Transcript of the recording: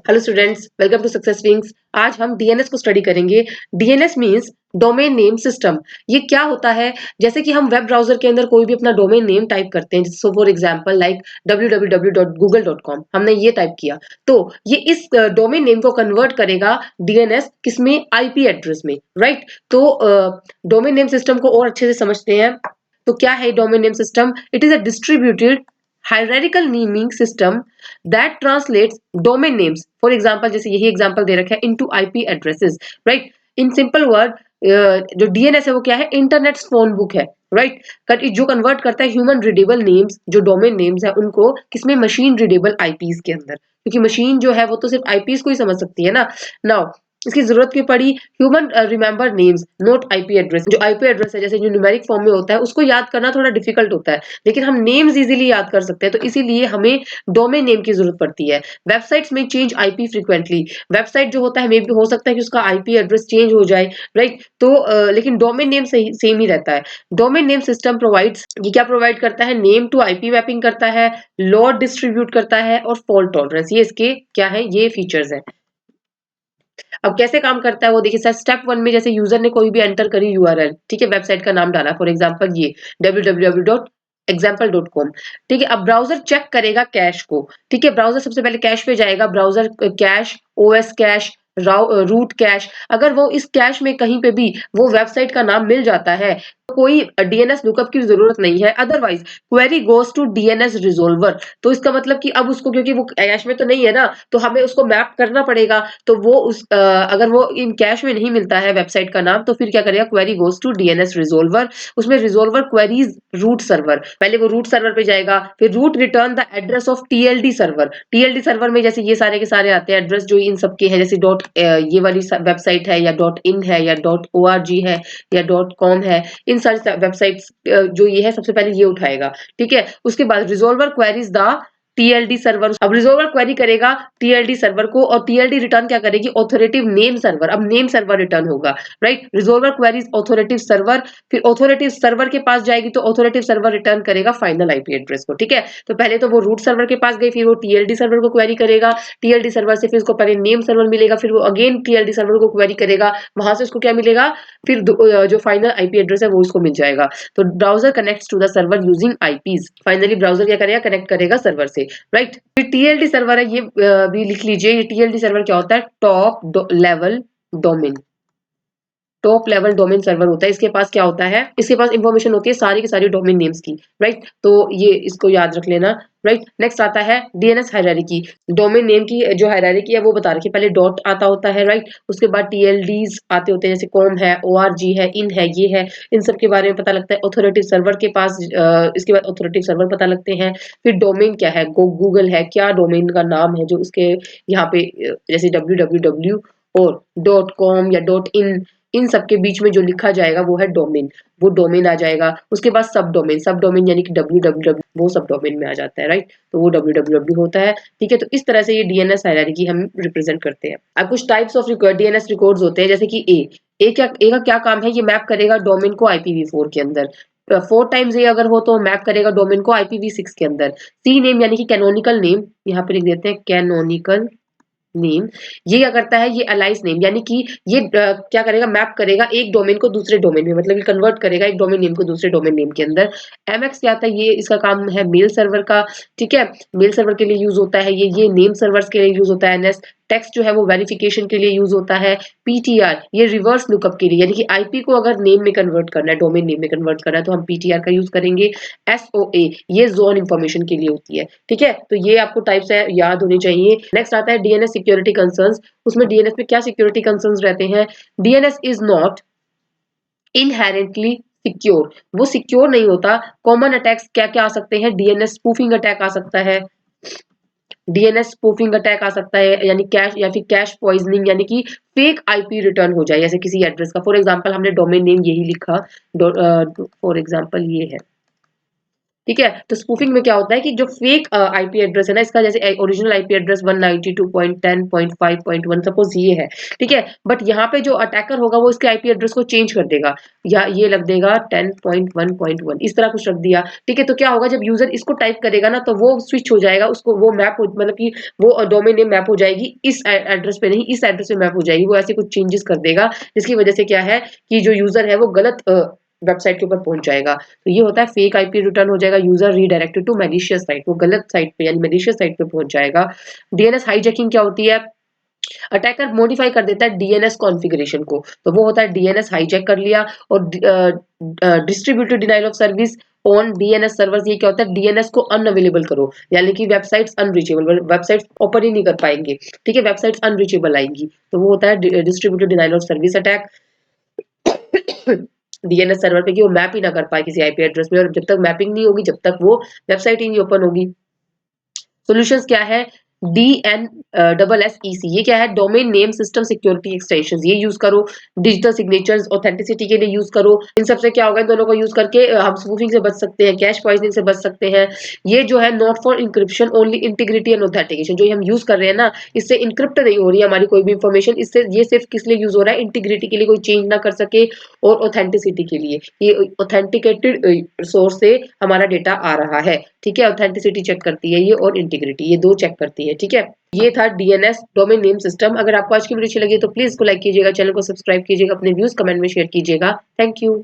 Hello students, welcome to success wings. आज हम DNS को स्टडी करेंगे। DNS means domain name system. ये क्या होता है? जैसे कि हम वेब ब्राउजर के अंदर कोई भी अपना डोमेन नेम टाइप करते हैं, so for example like www.google.com हमने ये टाइप किया, तो ये इस डोमेन नेम को कन्वर्ट करेगा डीएनएस किसमें? आईपी एड्रेस में, राइट? तो डोमेन नेम सिस्टम को और अच्छे से समझते हैं। तो क्या है domain name system? It is a distributed hierarchical naming system that translates domain names, for example जैसे यही एग्जांपल दे रखा है, into IP addresses, right? in simple word, जो डीएनएस है वो क्या है? इंटरनेट फोन बुक है, राइट? जो कन्वर्ट करता है ह्यूमन रीडेबल नेम्स, जो डोमेन नेम्स है उनको किसमें? मशीन रीडेबल आईपीज के अंदर, क्योंकि मशीन जो है वो तो सिर्फ आईपीज को ही समझ सकती है ना। नाउ इसकी जरूरत क्यों पड़ी? Human remember names note IP address. जो आईपी एड्रेस है जैसे जो न्यूमेरिक फॉर्म में होता है उसको याद करना थोड़ा डिफिकल्ट होता है, लेकिन हम नेम्स इजीली याद कर सकते हैं, तो इसीलिए हमें डोमेन नेम की जरूरत पड़ती है। वेबसाइट्स में चेंज आईपी फ्रीक्वेंटली। वेबसाइट जो होता है मे भी हो सकता है कि उसका आईपी एड्रेस चेंज हो जाए, राइट? तो लेकिन डोमेन नेम सेम ही रहता है। डोमेन नेम सिस्टम प्रोवाइड्स, ये क्या प्रोवाइड करता है? नेम टू आईपी मैपिंग करता है, लोड डिस्ट्रीब्यूट करता है और फॉल्ट टॉलरेंस। ये इसके क्या है? ये फीचर्स है। अब कैसे काम करता है वो देखिए सर। स्टेप वन में जैसे यूजर ने कोई भी एंटर करी यूआरएल, ठीक है, वेबसाइट का नाम डाला, फॉर एग्जांपल ये www.example.com, ठीक है। अब ब्राउजर चेक करेगा कैश को, ठीक है। ब्राउजर सबसे पहले कैश पे जाएगा, browser cache, OS cache, root cache. अगर वो इस कैश में कहीं पे भी वो वेबसाइट का नाम मिल जाता है तो कोई डीएनएस लुकअप की जरूरत नहीं है, otherwise query goes to DNS resolver. तो इसका मतलब कि अब उसको, क्योंकि वो कैश में तो नहीं है ना, तो हमें उसको मैप करना पड़ेगा। तो वो अगर वो इन कैश में नहीं मिलता है वेबसाइट का नाम, तो फिर क्या करेगा? Query goes to DNS resolver. उसमें रिजोल्वर क्वेरीज रूट सर्वर, पहले वो रूट सर्वर पे जाएगा, फिर root return the address of TLD server. TLD server में जैसे ये सारे के सारे आते हैं एड्रेस जो इन सबके हैं, जैसे डॉट ये वाली वेबसाइट है, या डॉट इन है, या डॉट ओआरजी है, या डॉट कॉम है। इन सारी वेबसाइट्स जो ये है सबसे पहले ये उठाएगा, ठीक है। उसके बाद रिजोल्वर क्वेरीज द टीएलडी सर्वर। अब रिजोल्वर क्वेरी करेगा टीएलडी सर्वर को, और टीएलडी रिटर्न क्या करेगी? Authoritative name server. अब नेम सर्वर रिटर्न होगा, राइट? रिजोल्वर क्वेरीज ऑथोरेटिव सर्वर, फिर ऑथोरेटिव सर्वर के पास जाएगी तो ऑथोरेटिव सर्वर रिटर्न करेगा फाइनल आईपी एड्रेस को, ठीक है। तो पहले तो वो रूट सर्वर के पास गई, फिर वो टीएलडी सर्वर को क्वेरी करेगा, टीएलडी सर्वर से फिर उसको पहले नेम सर्वर मिलेगा, फिर वो अगेन टीएलडी सर्वर को क्वेरी करेगा, वहां से उसको क्या मिलेगा? फिर जो फाइनल आईपी एड्रेस है वो उसको मिल जाएगा। तो browser connects to the server using IPs. Finally browser क्या करेगा? कनेक्ट करेगा सर्वर से, राइट? फिर टीएलडी सर्वर है, ये भी लिख लीजिए। ये टीएलडी सर्वर क्या होता है? Top level domain, top level domain server होता है। इसके पास क्या होता है? इसके पास इंफॉर्मेशन होती है सारी की सारी डोमेन नेम्स की, राइट? तो ये इसको याद रख लेना, राइट? नेक्स्ट आता है डीएनएस हायरार्की। डोमेन नेम की जो हायरार्की है वो बता रखी है, पहले डॉट आता होता है, राइट? उसके बाद टीएलडीज आते होते हैं, जैसे कॉम है, ओआरजी है, इन है, ये है, इन सब के बारे में पता लगता है। ऑथोरेटिव सर्वर के पास इसके बाद ऑथोरेटिव सर्वर पता लगते हैं। फिर डोमेन क्या है? गूगल है, क्या डोमेन का नाम है जो उसके यहाँ पे जैसे www और डॉट कॉम या डॉट इन सब के बीच में जो लिखा जाएगा वो है डोमेन, वो डोमेन आ जाएगा। उसके बाद सब डोमेन, सब डोमेन यानी कि www, वो सब डोमेन में आ जाता है, राइट? तो वो www होता है, ठीक है। तो इस तरह से ये डीएनएस हायरार्की हम रिप्रेजेंट करते हैं। अब कुछ टाइप्स ऑफ डीएनएस रिकॉर्ड्स होते हैं, जैसे कि ए का क्या काम है? ये मैप करेगा डोमेन को IPv4 के अंदर। 4 टाइम्स ए अगर हो तो मैप करेगा डोमेन को IPv6 के अंदर। सी नेम यानी कि कैनोनिकल नेम, यहाँ पे लिख देते हैं कैनोनिकल नेम। ये क्या करता है? ये अलाइस नेम, यानी कि ये क्या करेगा? मैप करेगा एक डोमेन को दूसरे डोमेन में, मतलब ये कन्वर्ट करेगा एक डोमेन नेम को दूसरे डोमेन नेम के अंदर। एमएक्स क्या आता है? ये इसका काम है मेल सर्वर का, ठीक है। मेल सर्वर के लिए यूज होता है ये नेम सर्वर्स के लिए यूज होता है। एनएस टेक्स्ट जो है वो वेरिफिकेशन के लिए यूज होता है। पीटीआर ये रिवर्स लुकअप के लिए, यानी कि आईपी को अगर नेम में कन्वर्ट करना है, डोमेन नेम में कन्वर्ट करना है, तो हम पीटीआर का यूज करेंगे। एसओए ये जोन इंफॉर्मेशन के लिए होती है, ठीक है। तो ये आपको टाइप्स है याद होनी चाहिए। नेक्स्ट आता है डीएनएस सिक्योरिटी कंसर्न्स। उसमें डीएनएस में क्या सिक्योरिटी कंसर्न्स रहते हैं? DNS is not inherently secure, वो सिक्योर नहीं होता। कॉमन अटैक्स क्या क्या आ सकते हैं? डीएनएस स्पूफिंग अटैक आ सकता है, डीएनएस स्पूफिंग अटैक आ सकता है, यानी कैश या फिर कैश पॉइजनिंग, यानी कि फेक आईपी रिटर्न हो जाए जैसे किसी एड्रेस का। फॉर एग्जांपल हमने डोमेन नेम यही लिखा, फॉर एग्जांपल ये है ठीक है? तो स्पूफिंग में क्या होता है कि जो फेक आईपी एड्रेस है ना, इसका जैसे ओरिजिनल आईपी एड्रेस 192.10.5.1 सपोज़ ये है, ठीक है? बट यहाँ पे जो अटैकर होगा वो इसके आईपी एड्रेस को चेंज कर देगा, या ये रख देगा 10.1.1 इस तरह कुछ रख दिया, ठीक है? तो क्या होगा, जब यूज़र इसको टाइप करेगा ना, तो वो स्विच हो जाएगा, उसको वो मैप हो, मतलब कि वो डोमेन नेम मैप हो जाएगी, इस एड्रेस पे नहीं, इस एड्रेस पे मैप हो जाएगी। वो ऐसे कुछ चेंजेस कर देगा, जिसकी वजह से क्या है कि जो यूज़र है वो गलत वेबसाइट के ऊपर पहुँच जाएगा। तो ये होता है फेक आईपी रिटर्न हो जाएगा, user redirected to malicious site, वो गलत साइट पे यानी मैलिशियस साइट पे पहुँच जाएगा। डीएनएस हाइजैकिंग क्या होती है? अटैकर मॉडिफाई कर देता है डीएनएस कॉन्फ़िगरेशन को, तो वो होता है डीएनएस हाइजैक कर लिया। और distributed denial of service on DNS servers, ये क्या होता है, डीएनएस को अनअवेलेबल करो, यानी कि वेबसाइट्स अनरीचेबल, वेबसाइट्स ओपन ही नहीं कर पाएंगे, ठीक है, वेबसाइट्स अनरीचेबल आएंगी, तो वो होता है distributed denial of service attack DNS server पे, कि वो मैप ही ना कर पाए किसी आईपी एड्रेस में, और जब तक मैपिंग नहीं होगी जब तक वो वेबसाइट ही नहीं ओपन होगी। सॉल्यूशंस क्या है? DNSSEC, ये क्या है? Domain name system security extensions, ये यूज करो। डिजिटल सिग्नेचर्स ऑथेंटिसिटी के लिए यूज करो। इन सब से क्या होगा, इन दोनों को यूज करके हम स्पूफिंग से बच सकते हैं, कैश पॉइजनिंग से बच सकते हैं। ये जो है not for encryption only integrity and authentication, जो हम यूज कर रहे हैं ना, इससे इंक्रिप्ट नहीं हो रही है हमारी कोई भी इंफॉर्मेशन, इससे ये सिर्फ किस लिए यूज हो रहा है, इंटीग्रिटी के लिए, कोई चेंज ना कर सके, और ऑथेंटिसिटी के लिए, ये ऑथेंटिकेटेड सोर्स से हमारा डेटा आ रहा है, ठीक है? ऑथेंटिसिटी चेक करती है ये, और इंटीग्रिटी, ये दो चेक करती है, ठीक है? ये था डीएनएस डोमेन नेम सिस्टम। अगर आपको आज की वीडियो अच्छी लगी तो प्लीज इसको लाइक कीजिएगा, चैनल को सब्सक्राइब कीजिएगा, अपने व्यूज कमेंट में शेयर कीजिएगा। Thank you.